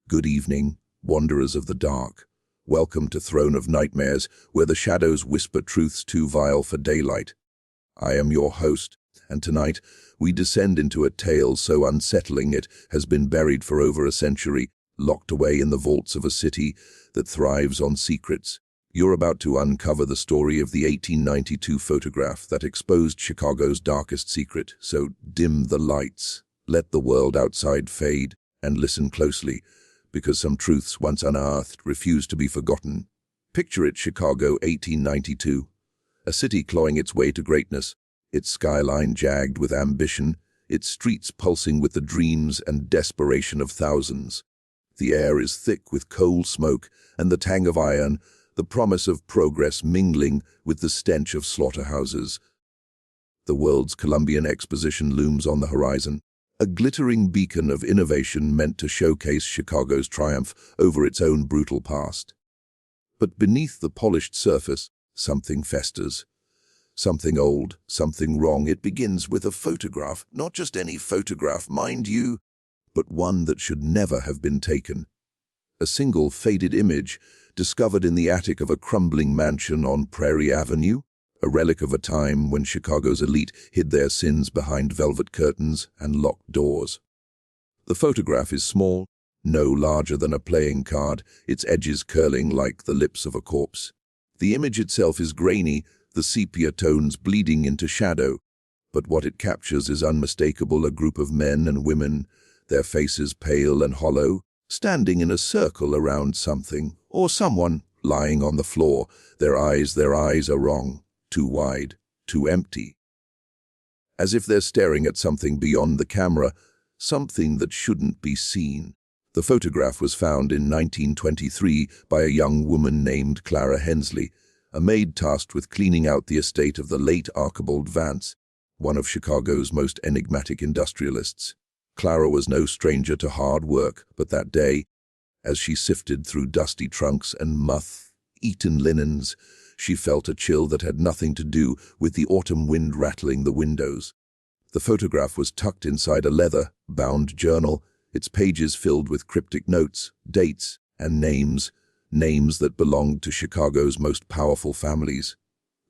Good evening, wanderers of the dark. Welcome to Throne of Nightmares, where the shadows whisper truths too vile for daylight. I am your host, and tonight we descend into a tale so unsettling it has been buried for over a century, locked away in the vaults of a city that thrives on secrets. You're about to uncover the story of the 1892 photograph that exposed Chicago's darkest secret, so dim the lights, let the world outside fade, and listen closely, because some truths once unearthed refuse to be forgotten. Picture it, Chicago 1892, a city clawing its way to greatness, its skyline jagged with ambition, its streets pulsing with the dreams and desperation of thousands. The air is thick with coal smoke and the tang of iron, the promise of progress mingling with the stench of slaughterhouses. The world's Columbian Exposition looms on the horizon, a glittering beacon of innovation meant to showcase Chicago's triumph over its own brutal past. But beneath the polished surface, something festers. Something old, something wrong. It begins with a photograph, not just any photograph, mind you, but one that should never have been taken. A single faded image discovered in the attic of a crumbling mansion on Prairie Avenue, a relic of a time when Chicago's elite hid their sins behind velvet curtains and locked doors. The photograph is small, no larger than a playing card, its edges curling like the lips of a corpse. The image itself is grainy, the sepia tones bleeding into shadow, but what it captures is unmistakable: a group of men and women, their faces pale and hollow, standing in a circle around something or someone lying on the floor. Their eyes are wrong. Too wide, too empty. As if they're staring at something beyond the camera, something that shouldn't be seen. The photograph was found in 1923 by a young woman named Clara Hensley, a maid tasked with cleaning out the estate of the late Archibald Vance, one of Chicago's most enigmatic industrialists. Clara was no stranger to hard work, but that day, as she sifted through dusty trunks and moth-eaten linens, she felt a chill that had nothing to do with the autumn wind rattling the windows. The photograph was tucked inside a leather-bound journal, its pages filled with cryptic notes, dates, and names that belonged to Chicago's most powerful families.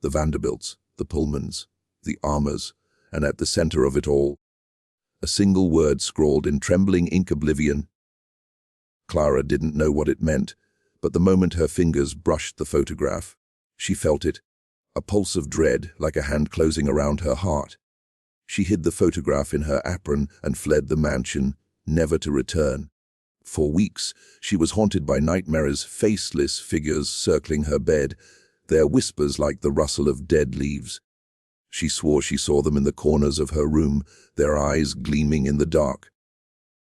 The Vanderbilts, the Pullmans, the Armours, and at the center of it all, a single word scrawled in trembling ink: oblivion. Clara didn't know what it meant, but the moment her fingers brushed the photograph, she felt it, a pulse of dread like a hand closing around her heart. She hid the photograph in her apron and fled the mansion, never to return. For weeks, she was haunted by nightmares, faceless figures circling her bed, their whispers like the rustle of dead leaves. She swore she saw them in the corners of her room, their eyes gleaming in the dark.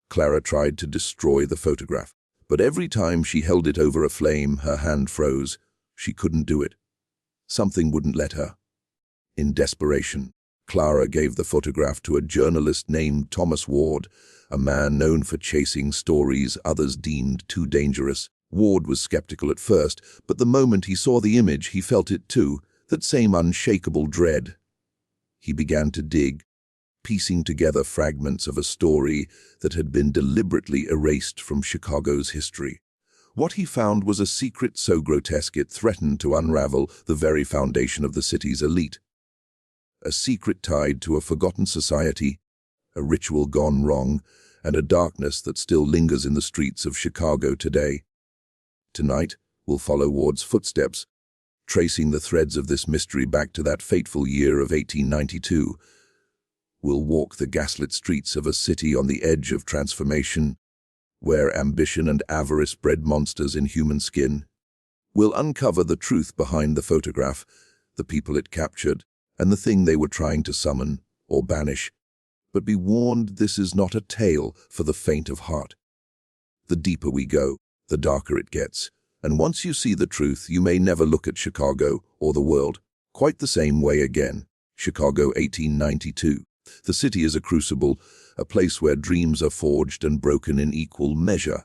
Clara tried to destroy the photograph, but every time she held it over a flame, her hand froze. She couldn't do it. Something wouldn't let her. In desperation, Clara gave the photograph to a journalist named Thomas Ward, a man known for chasing stories others deemed too dangerous. Ward was skeptical at first, but the moment he saw the image, he felt it too, that same unshakable dread. He began to dig, piecing together fragments of a story that had been deliberately erased from Chicago's history. What he found was a secret so grotesque it threatened to unravel the very foundation of the city's elite. A secret tied to a forgotten society, a ritual gone wrong, and a darkness that still lingers in the streets of Chicago today. Tonight, we'll follow Ward's footsteps, tracing the threads of this mystery back to that fateful year of 1892. We'll walk the gaslit streets of a city on the edge of transformation, where ambition and avarice bred monsters in human skin. We'll uncover the truth behind the photograph, the people it captured, and the thing they were trying to summon or banish. But be warned, this is not a tale for the faint of heart. The deeper we go, the darker it gets, and once you see the truth, you may never look at Chicago or the world quite the same way again. Chicago 1892. The city is a crucible, a place where dreams are forged and broken in equal measure.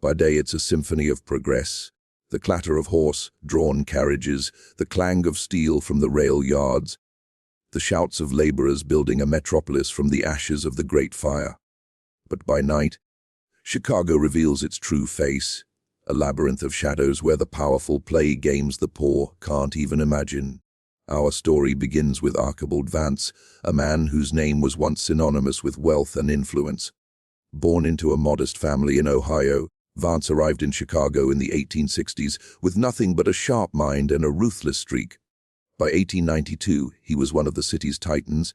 By day it's a symphony of progress, the clatter of horse-drawn carriages, the clang of steel from the rail yards, the shouts of laborers building a metropolis from the ashes of the Great Fire. But by night, Chicago reveals its true face, a labyrinth of shadows where the powerful play games the poor can't even imagine. Our story begins with Archibald Vance, a man whose name was once synonymous with wealth and influence. Born into a modest family in Ohio, Vance arrived in Chicago in the 1860s with nothing but a sharp mind and a ruthless streak. By 1892, he was one of the city's titans,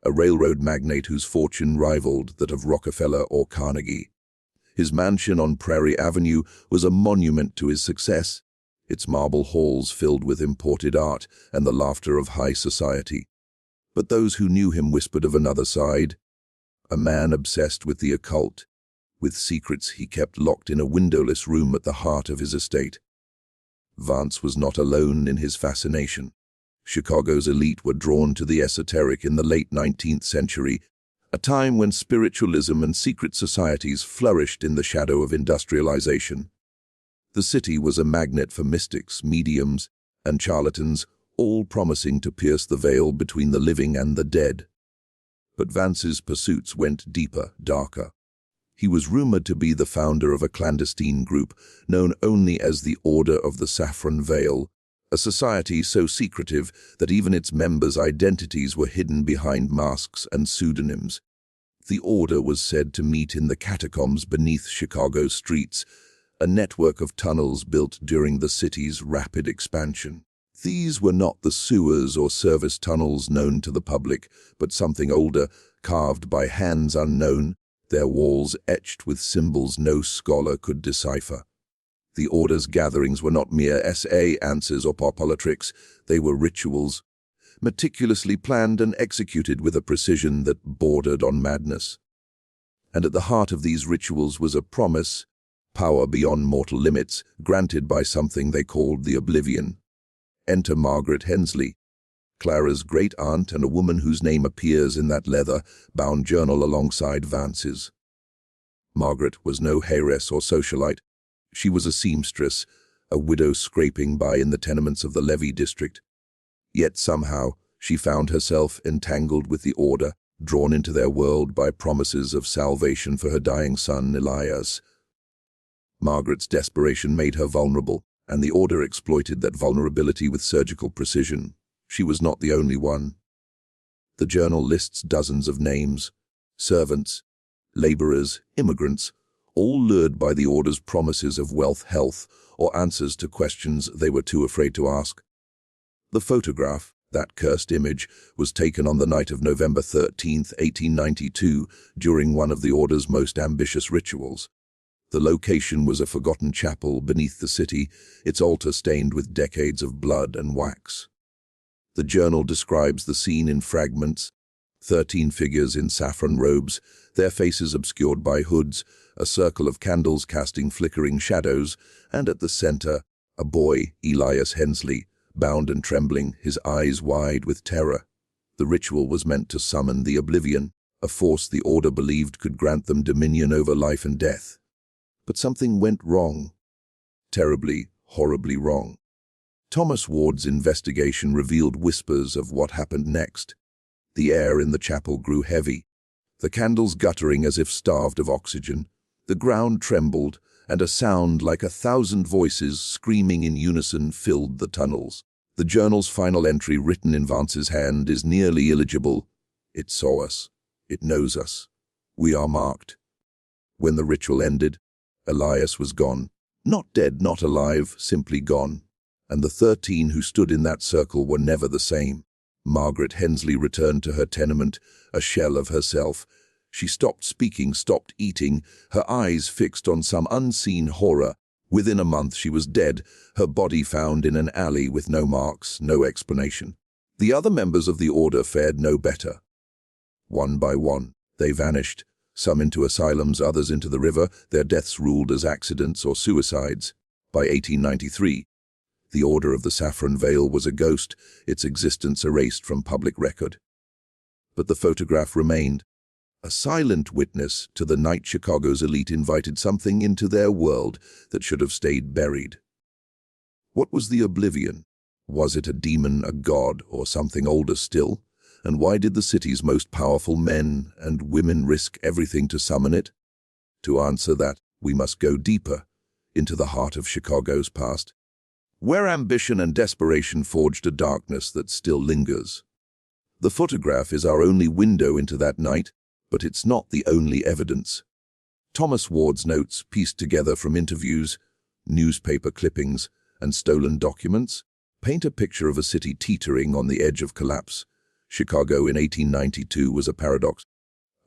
a railroad magnate whose fortune rivaled that of Rockefeller or Carnegie. His mansion on Prairie Avenue was a monument to his success, its marble halls filled with imported art and the laughter of high society. But those who knew him whispered of another side, a man obsessed with the occult, with secrets he kept locked in a windowless room at the heart of his estate. Vance was not alone in his fascination. Chicago's elite were drawn to the esoteric in the late 19th century, a time when spiritualism and secret societies flourished in the shadow of industrialization. The city was a magnet for mystics, mediums, and charlatans, all promising to pierce the veil between the living and the dead. But Vance's pursuits went deeper, darker. He was rumored to be the founder of a clandestine group known only as the Order of the Saffron Veil, a society so secretive that even its members' identities were hidden behind masks and pseudonyms. The order was said to meet in the catacombs beneath Chicago's streets, a network of tunnels built during the city's rapid expansion. These were not the sewers or service tunnels known to the public, but something older, carved by hands unknown, their walls etched with symbols no scholar could decipher. The Order's gatherings were not mere essay answers or popular tricks, they were rituals, meticulously planned and executed with a precision that bordered on madness. And at the heart of these rituals was a promise, power beyond mortal limits, granted by something they called the Oblivion. Enter Margaret Hensley, Clara's great-aunt and a woman whose name appears in that leather-bound journal alongside Vance's. Margaret was no heiress or socialite. She was a seamstress, a widow scraping by in the tenements of the Levee district. Yet somehow she found herself entangled with the Order, drawn into their world by promises of salvation for her dying son Elias. Margaret's desperation made her vulnerable, and the Order exploited that vulnerability with surgical precision. She was not the only one. The journal lists dozens of names, servants, laborers, immigrants, all lured by the Order's promises of wealth, health, or answers to questions they were too afraid to ask. The photograph, that cursed image, was taken on the night of November 13, 1892, during one of the Order's most ambitious rituals. The location was a forgotten chapel beneath the city, its altar stained with decades of blood and wax. The journal describes the scene in fragments: 13 figures in saffron robes, their faces obscured by hoods, a circle of candles casting flickering shadows, and at the center, a boy, Elias Hensley, bound and trembling, his eyes wide with terror. The ritual was meant to summon the Oblivion, a force the Order believed could grant them dominion over life and death. But something went wrong. Terribly, horribly wrong. Thomas Ward's investigation revealed whispers of what happened next. The air in the chapel grew heavy, the candles guttering as if starved of oxygen. The ground trembled, and a sound like 1,000 voices screaming in unison filled the tunnels. The journal's final entry, written in Vance's hand, is nearly illegible. It saw us. It knows us. We are marked. When the ritual ended, Elias was gone. Not dead, not alive, simply gone. And the 13 who stood in that circle were never the same. Margaret Hensley returned to her tenement, a shell of herself. She stopped speaking, stopped eating, her eyes fixed on some unseen horror. Within a month she was dead, her body found in an alley with no marks, no explanation. The other members of the Order fared no better. One by one, they vanished, some into asylums, others into the river, their deaths ruled as accidents or suicides. By 1893, the Order of the Saffron Veil was a ghost, its existence erased from public record. But the photograph remained, a silent witness to the night Chicago's elite invited something into their world that should have stayed buried. What was the Oblivion? Was it a demon, a god, or something older still? And why did the city's most powerful men and women risk everything to summon it? To answer that, we must go deeper, into the heart of Chicago's past, where ambition and desperation forged a darkness that still lingers. The photograph is our only window into that night, but it's not the only evidence. Thomas Ward's notes, pieced together from interviews, newspaper clippings, and stolen documents, paint a picture of a city teetering on the edge of collapse. Chicago in 1892 was a paradox,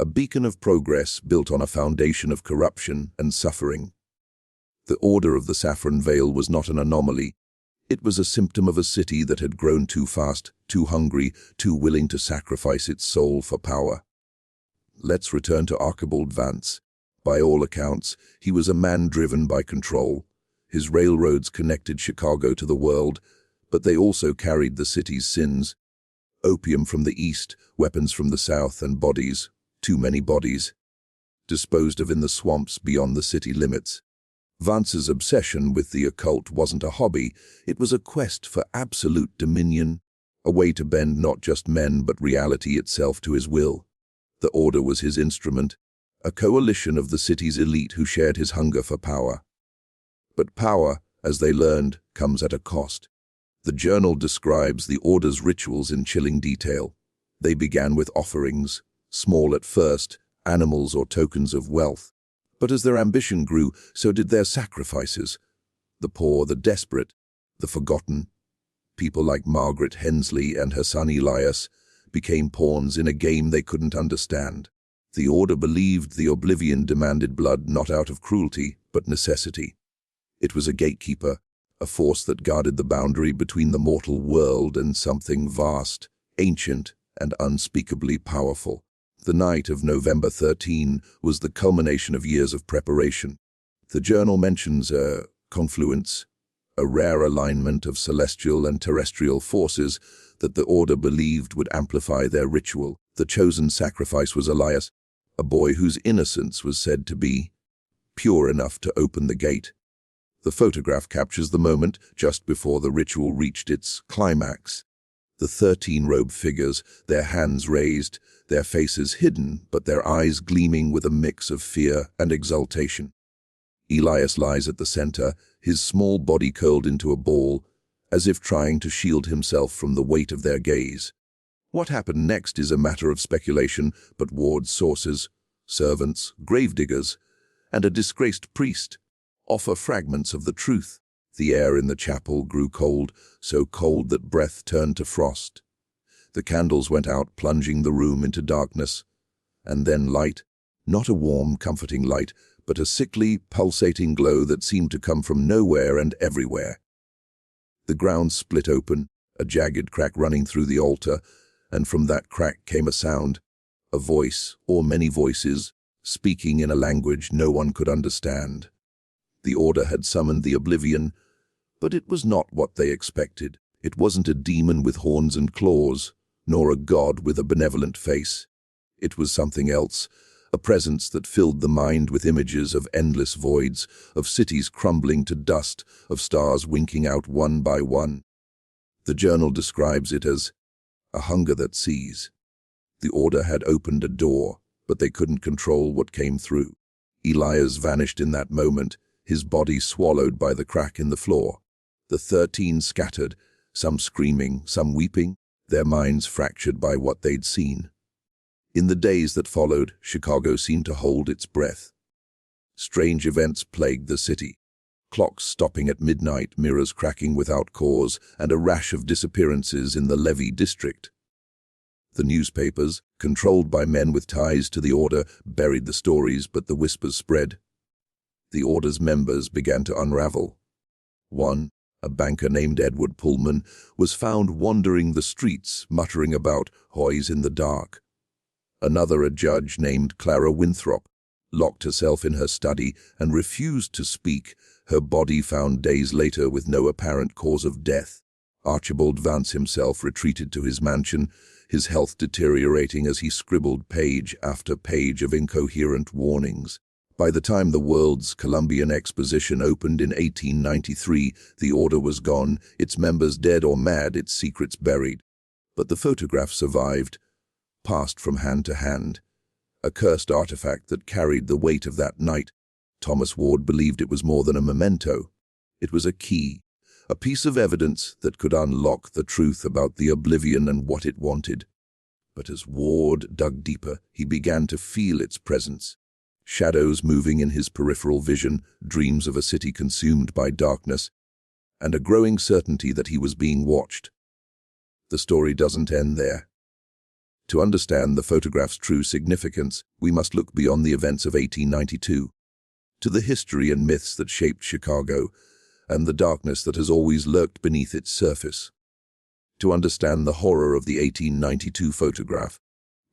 a beacon of progress built on a foundation of corruption and suffering. The Order of the Saffron Veil was not an anomaly. It was a symptom of a city that had grown too fast, too hungry, too willing to sacrifice its soul for power. Let's return to Archibald Vance. By all accounts, he was a man driven by control. His railroads connected Chicago to the world, but they also carried the city's sins. Opium from the east, weapons from the south, and bodies, too many bodies, disposed of in the swamps beyond the city limits. Vance's obsession with the occult wasn't a hobby, it was a quest for absolute dominion, a way to bend not just men but reality itself to his will. The Order was his instrument, a coalition of the city's elite who shared his hunger for power. But power, as they learned, comes at a cost. The journal describes the Order's rituals in chilling detail. They began with offerings, small at first, animals or tokens of wealth. But as their ambition grew, so did their sacrifices. The poor, the desperate, the forgotten. People like Margaret Hensley and her son Elias became pawns in a game they couldn't understand. The Order believed the oblivion demanded blood not out of cruelty, but necessity. It was a gatekeeper, a force that guarded the boundary between the mortal world and something vast, ancient, and unspeakably powerful. The night of November 13 was the culmination of years of preparation. The journal mentions a confluence, a rare alignment of celestial and terrestrial forces that the Order believed would amplify their ritual. The chosen sacrifice was Elias, a boy whose innocence was said to be pure enough to open the gate. The photograph captures the moment just before the ritual reached its climax. The 13 robed figures, their hands raised, their faces hidden, but their eyes gleaming with a mix of fear and exultation. Elias lies at the center, his small body curled into a ball, as if trying to shield himself from the weight of their gaze. What happened next is a matter of speculation, but Ward's sources, servants, gravediggers, and a disgraced priest offer fragments of the truth. The air in the chapel grew cold, so cold that breath turned to frost. The candles went out, plunging the room into darkness. And then light, not a warm, comforting light, but a sickly, pulsating glow that seemed to come from nowhere and everywhere. The ground split open, a jagged crack running through the altar, and from that crack came a sound, a voice, or many voices, speaking in a language no one could understand. The Order had summoned the oblivion, but it was not what they expected. It wasn't a demon with horns and claws, nor a god with a benevolent face. It was something else, a presence that filled the mind with images of endless voids, of cities crumbling to dust, of stars winking out one by one. The journal describes it as a hunger that sees. The Order had opened a door, but they couldn't control what came through. Elias vanished in that moment, his body swallowed by the crack in the floor. The 13 scattered, some screaming, some weeping, their minds fractured by what they'd seen. In the days that followed, Chicago seemed to hold its breath. Strange events plagued the city. Clocks stopping at midnight, mirrors cracking without cause, and a rash of disappearances in the Levee district. The newspapers, controlled by men with ties to the Order, buried the stories, but the whispers spread. The Order's members began to unravel. One, a banker named Edward Pullman, was found wandering the streets, muttering about hoys in the dark. Another, a judge named Clara Winthrop, locked herself in her study and refused to speak, her body found days later with no apparent cause of death. Archibald Vance himself retreated to his mansion, his health deteriorating as he scribbled page after page of incoherent warnings. By the time the World's Columbian Exposition opened in 1893, the Order was gone, its members dead or mad, its secrets buried. But the photograph survived, passed from hand to hand, a cursed artifact that carried the weight of that night. Thomas Ward believed it was more than a memento. It was a key, a piece of evidence that could unlock the truth about the oblivion and what it wanted. But as Ward dug deeper, he began to feel its presence. Shadows moving in his peripheral vision, dreams of a city consumed by darkness, and a growing certainty that he was being watched. The story doesn't end there. To understand the photograph's true significance, we must look beyond the events of 1892, to the history and myths that shaped Chicago, and the darkness that has always lurked beneath its surface. To understand the horror of the 1892 photograph,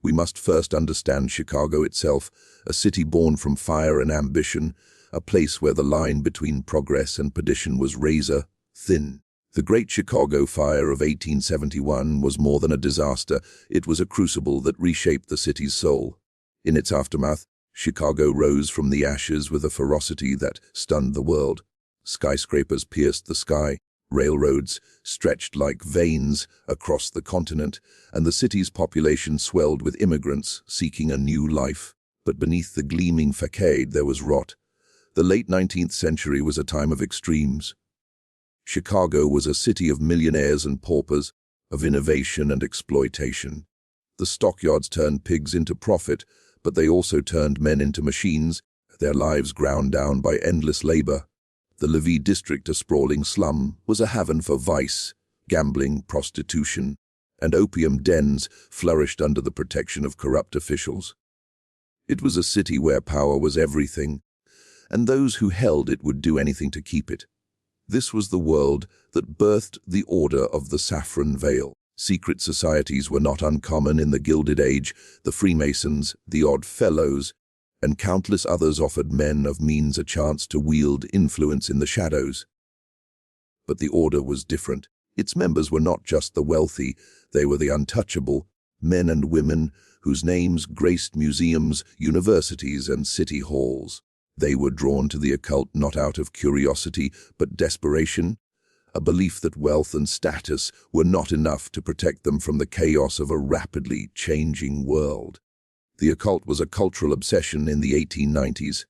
we must first understand Chicago itself, a city born from fire and ambition, a place where the line between progress and perdition was razor-thin. The Great Chicago Fire of 1871 was more than a disaster. It was a crucible that reshaped the city's soul. In its aftermath, Chicago rose from the ashes with a ferocity that stunned the world. Skyscrapers pierced the sky, railroads stretched like veins across the continent, and the city's population swelled with immigrants seeking a new life. But beneath the gleaming facade there was rot. The late 19th century was a time of extremes. Chicago was a city of millionaires and paupers, of innovation and exploitation. The stockyards turned pigs into profit, but they also turned men into machines, their lives ground down by endless labor. The Levee district, a sprawling slum, was a haven for vice, gambling, prostitution, and opium dens flourished under the protection of corrupt officials. It was a city where power was everything, and those who held it would do anything to keep it. This was the world that birthed the Order of the Saffron Veil. Secret societies were not uncommon in the Gilded Age. The Freemasons, the Odd Fellows, and countless others offered men of means a chance to wield influence in the shadows. But the Order was different. Its members were not just the wealthy, they were the untouchable, men and women whose names graced museums, universities, and city halls. They were drawn to the occult not out of curiosity, but desperation, a belief that wealth and status were not enough to protect them from the chaos of a rapidly changing world. The occult was a cultural obsession in the 1890s.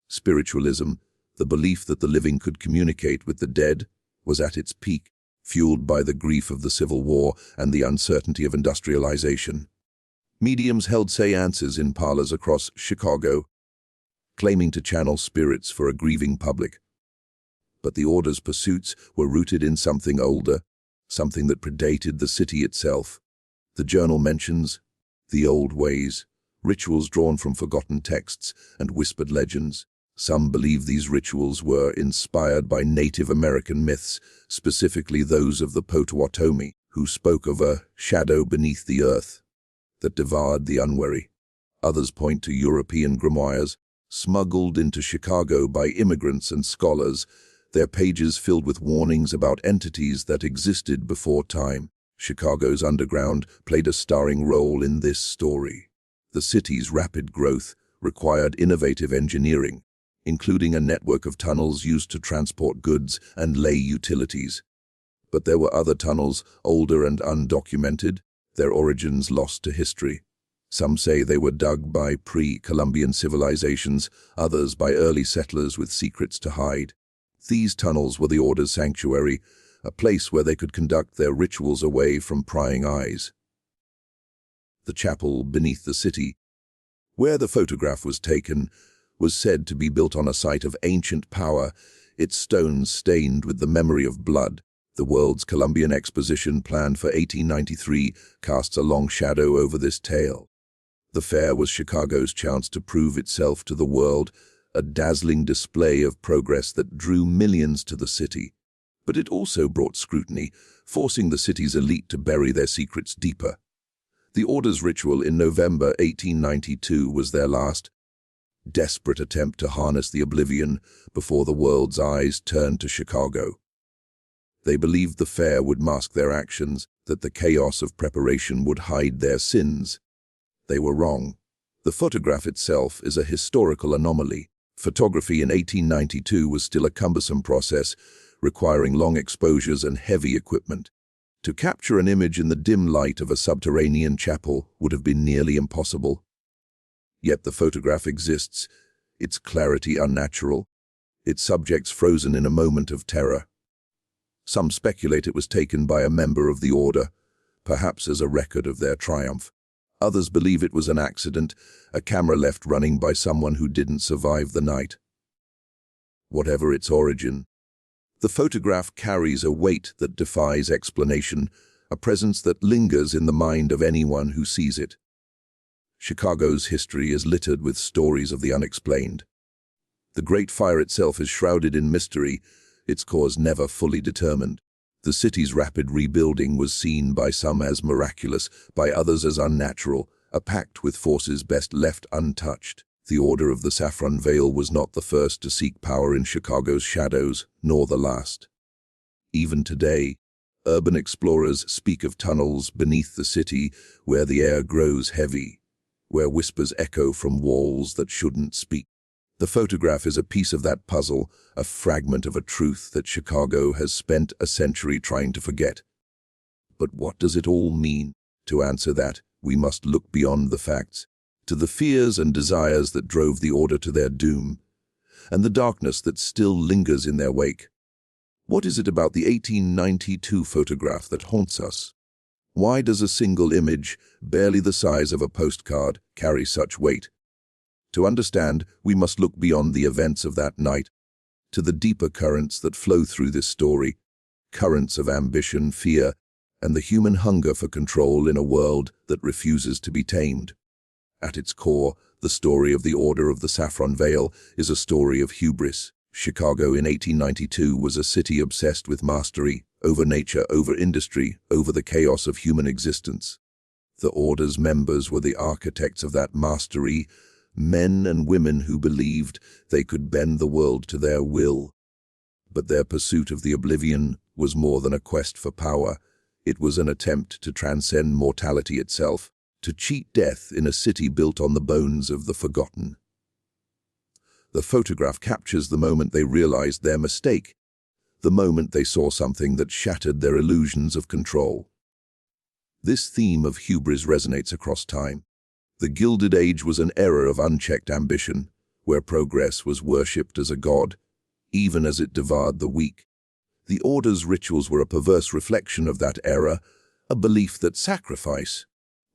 Spiritualism, the belief that the living could communicate with the dead, was at its peak, fueled by the grief of the Civil War and the uncertainty of industrialization. Mediums held seances in parlors across Chicago, claiming to channel spirits for a grieving public. But the Order's pursuits were rooted in something older, something that predated the city itself. The journal mentions the old ways, rituals drawn from forgotten texts and whispered legends. Some believe these rituals were inspired by Native American myths, specifically those of the Potawatomi, who spoke of a shadow beneath the earth that devoured the unwary. Others point to European grimoires, smuggled into Chicago by immigrants and scholars, their pages filled with warnings about entities that existed before time. Chicago's underground played a starring role in this story. The city's rapid growth required innovative engineering, including a network of tunnels used to transport goods and lay utilities. But there were other tunnels, older and undocumented, their origins lost to history. Some say they were dug by pre-Columbian civilizations, others by early settlers with secrets to hide. These tunnels were the Order's sanctuary, a place where they could conduct their rituals away from prying eyes. The chapel beneath the city, where the photograph was taken, was said to be built on a site of ancient power, its stones stained with the memory of blood. The World's Columbian Exposition, planned for 1893, casts a long shadow over this tale. The fair was Chicago's chance to prove itself to the world, a dazzling display of progress that drew millions to the city. But it also brought scrutiny, forcing the city's elite to bury their secrets deeper. The Order's ritual in November 1892 was their last, desperate attempt to harness the oblivion before the world's eyes turned to Chicago. They believed the fair would mask their actions, that the chaos of preparation would hide their sins. They were wrong. The photograph itself is a historical anomaly. Photography in 1892 was still a cumbersome process, requiring long exposures and heavy equipment. To capture an image in the dim light of a subterranean chapel would have been nearly impossible. Yet the photograph exists, its clarity unnatural, its subjects frozen in a moment of terror. Some speculate it was taken by a member of the Order, perhaps as a record of their triumph. Others believe it was an accident, a camera left running by someone who didn't survive the night. Whatever its origin, the photograph carries a weight that defies explanation, a presence that lingers in the mind of anyone who sees it. Chicago's history is littered with stories of the unexplained. The Great Fire itself is shrouded in mystery, its cause never fully determined. The city's rapid rebuilding was seen by some as miraculous, by others as unnatural, a pact with forces best left untouched. The Order of the Saffron Veil was not the first to seek power in Chicago's shadows, nor the last. Even today, urban explorers speak of tunnels beneath the city where the air grows heavy, where whispers echo from walls that shouldn't speak. The photograph is a piece of that puzzle, a fragment of a truth that Chicago has spent a century trying to forget. But what does it all mean? To answer that, we must look beyond the facts, to the fears and desires that drove the Order to their doom, and the darkness that still lingers in their wake. What is it about the 1892 photograph that haunts us? Why does a single image, barely the size of a postcard, carry such weight? To understand, we must look beyond the events of that night, to the deeper currents that flow through this story, currents of ambition, fear, and the human hunger for control in a world that refuses to be tamed. At its core, the story of the Order of the Saffron Veil is a story of hubris. Chicago in 1892 was a city obsessed with mastery, over nature, over industry, over the chaos of human existence. The Order's members were the architects of that mastery, men and women who believed they could bend the world to their will. But their pursuit of the oblivion was more than a quest for power. It was an attempt to transcend mortality itself, to cheat death in a city built on the bones of the forgotten. The photograph captures the moment they realized their mistake, the moment they saw something that shattered their illusions of control. This theme of hubris resonates across time. The Gilded Age was an era of unchecked ambition, where progress was worshipped as a god, even as it devoured the weak. The Order's rituals were a perverse reflection of that era, a belief that sacrifice,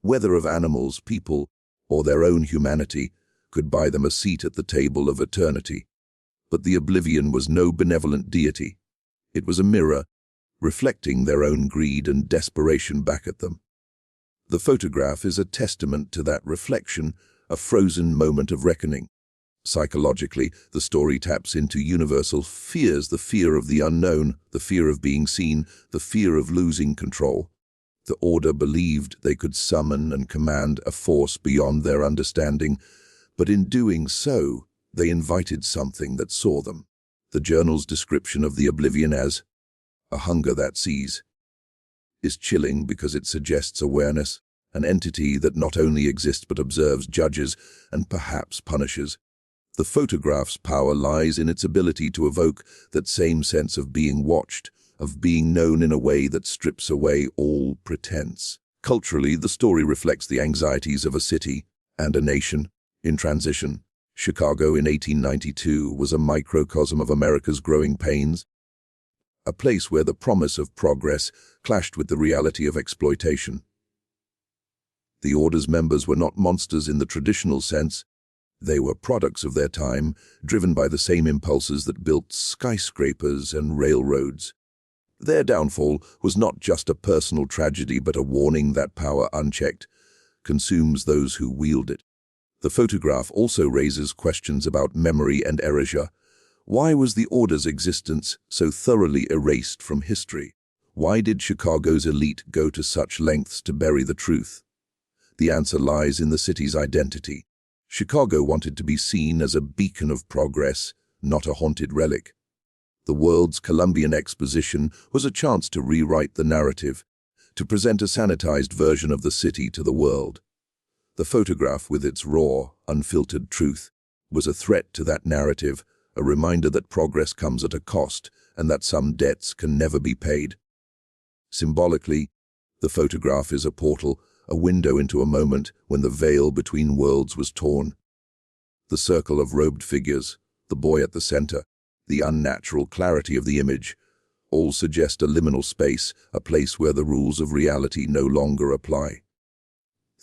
whether of animals, people, or their own humanity, could buy them a seat at the table of eternity. But the oblivion was no benevolent deity. It was a mirror, reflecting their own greed and desperation back at them. The photograph is a testament to that reflection, a frozen moment of reckoning. Psychologically, the story taps into universal fears, the fear of the unknown, the fear of being seen, the fear of losing control. The Order believed they could summon and command a force beyond their understanding, but in doing so, they invited something that saw them. The journal's description of the oblivion as a hunger that sees is chilling because it suggests awareness, an entity that not only exists but observes, judges, and perhaps punishes. The photograph's power lies in its ability to evoke that same sense of being watched, of being known in a way that strips away all pretense. Culturally, the story reflects the anxieties of a city and a nation in transition. Chicago in 1892 was a microcosm of America's growing pains, a place where the promise of progress clashed with the reality of exploitation. The Order's members were not monsters in the traditional sense. They were products of their time, driven by the same impulses that built skyscrapers and railroads. Their downfall was not just a personal tragedy, but a warning that power unchecked consumes those who wield it. The photograph also raises questions about memory and erasure. Why was the Order's existence so thoroughly erased from history? Why did Chicago's elite go to such lengths to bury the truth? The answer lies in the city's identity. Chicago wanted to be seen as a beacon of progress, not a haunted relic. The world's Columbian Exposition was a chance to rewrite the narrative, to present a sanitized version of the city to the world. The photograph, with its raw, unfiltered truth, was a threat to that narrative, a reminder that progress comes at a cost and that some debts can never be paid. Symbolically, the photograph is a portal, a window into a moment when the veil between worlds was torn. The circle of robed figures, the boy at the center, the unnatural clarity of the image, all suggest a liminal space, a place where the rules of reality no longer apply.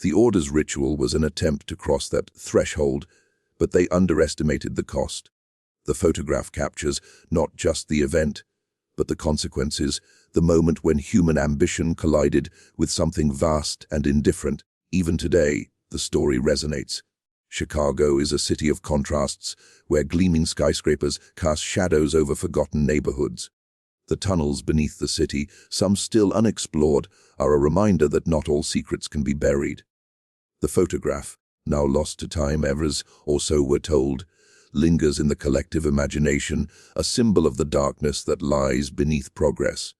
The Order's ritual was an attempt to cross that threshold, but they underestimated the cost. The photograph captures not just the event, but the consequences, the moment when human ambition collided with something vast and indifferent. Even today, the story resonates. Chicago is a city of contrasts, where gleaming skyscrapers cast shadows over forgotten neighborhoods. The tunnels beneath the city, some still unexplored, are a reminder that not all secrets can be buried. The photograph, now lost to time ever, or so we're told, lingers in the collective imagination, a symbol of the darkness that lies beneath progress.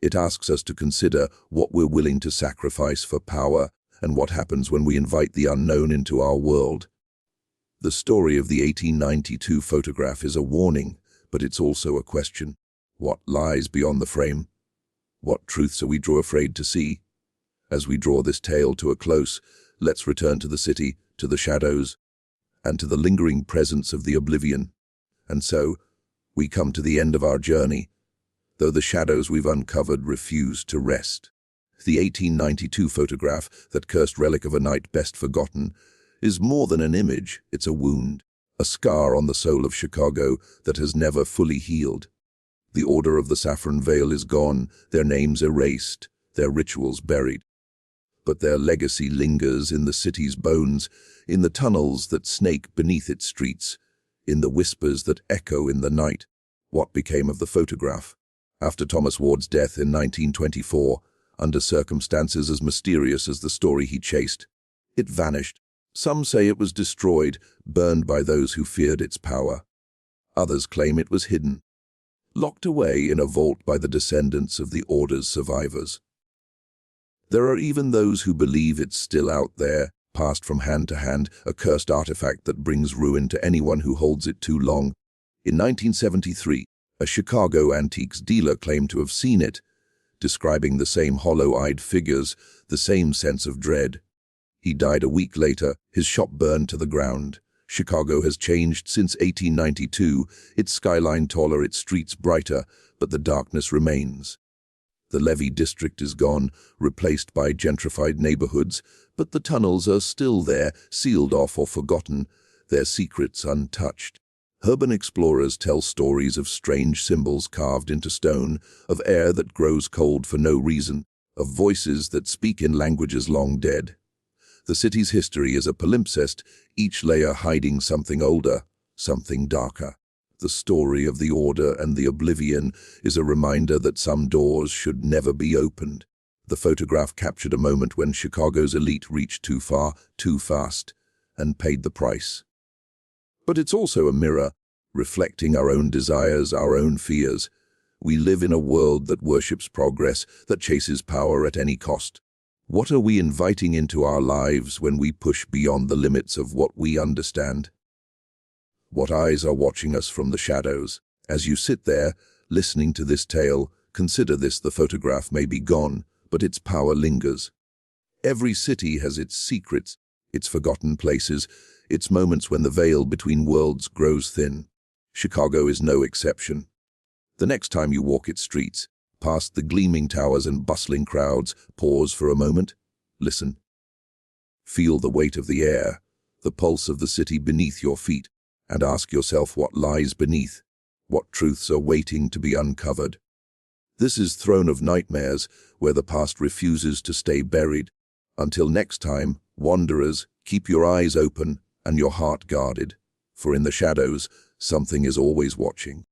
It asks us to consider what we're willing to sacrifice for power and what happens when we invite the unknown into our world. The story of the 1892 photograph is a warning, but it's also a question. What lies beyond the frame? What truths are we afraid to see? As we draw this tale to a close, let's return to the city, to the shadows, and to the lingering presence of the oblivion. And so, we come to the end of our journey, though the shadows we've uncovered refuse to rest. The 1892 photograph, that cursed relic of a night best forgotten, is more than an image, it's a wound, a scar on the soul of Chicago that has never fully healed. The Order of the Saffron Veil is gone, their names erased, their rituals buried. But their legacy lingers in the city's bones, in the tunnels that snake beneath its streets, in the whispers that echo in the night. What became of the photograph? After Thomas Ward's death in 1924, under circumstances as mysterious as the story he chased, it vanished. Some say it was destroyed, burned by those who feared its power. Others claim it was hidden, locked away in a vault by the descendants of the Order's survivors. There are even those who believe it's still out there, passed from hand to hand, a cursed artifact that brings ruin to anyone who holds it too long. In 1973, a Chicago antiques dealer claimed to have seen it, describing the same hollow-eyed figures, the same sense of dread. He died a week later, his shop burned to the ground. Chicago has changed since 1892, its skyline taller, its streets brighter, but the darkness remains. The Levee district is gone, replaced by gentrified neighborhoods, but the tunnels are still there, sealed off or forgotten, their secrets untouched. Urban explorers tell stories of strange symbols carved into stone, of air that grows cold for no reason, of voices that speak in languages long dead. The city's history is a palimpsest, each layer hiding something older, something darker. The story of the Order and the oblivion is a reminder that some doors should never be opened. The photograph captured a moment when Chicago's elite reached too far, too fast, and paid the price. But it's also a mirror, reflecting our own desires, our own fears. We live in a world that worships progress, that chases power at any cost. What are we inviting into our lives when we push beyond the limits of what we understand? What eyes are watching us from the shadows? As you sit there, listening to this tale, consider this: the photograph may be gone, but its power lingers. Every city has its secrets, its forgotten places, its moments when the veil between worlds grows thin. Chicago is no exception. The next time you walk its streets, past the gleaming towers and bustling crowds, pause for a moment, listen. Feel the weight of the air, the pulse of the city beneath your feet, and ask yourself what lies beneath, what truths are waiting to be uncovered. This is Throne of Nightmares, where the past refuses to stay buried. Until next time, wanderers, keep your eyes open and your heart guarded, for in the shadows, something is always watching.